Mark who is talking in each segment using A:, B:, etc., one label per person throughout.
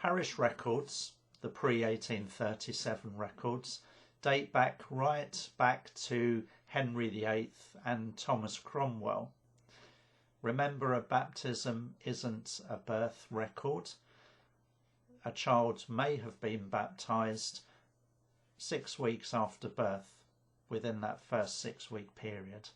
A: Parish records, the pre-1837 records, date back to Henry VIII and Thomas Cromwell. Remember, a baptism isn't a birth record. A child may have been baptised 6 weeks after birth, within that first 6-week period.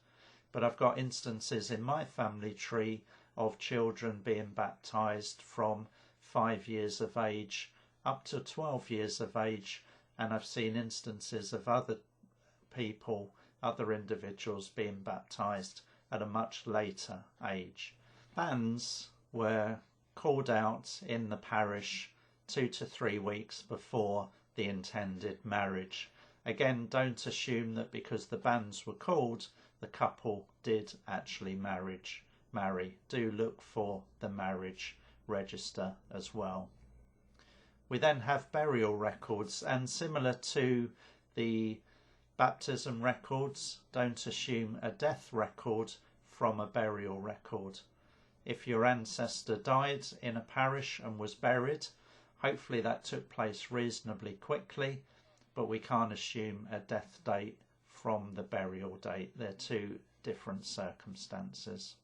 A: But I've got instances in my family tree of children being baptised from 5 years of age up to 12 years of age, and I've seen instances of other people, other individuals being baptised at a much later age. Banns were called out in the parish 2 to 3 weeks before the intended marriage. Again, don't assume that because the banns were called, the couple did actually marry. Do look for the marriage register as well. We then have burial records, and similar to the baptism records, don't assume a death record from a burial record. If your ancestor died in a parish and was buried, hopefully that took place reasonably quickly, but we can't assume a death date from the burial date. They're two different circumstances.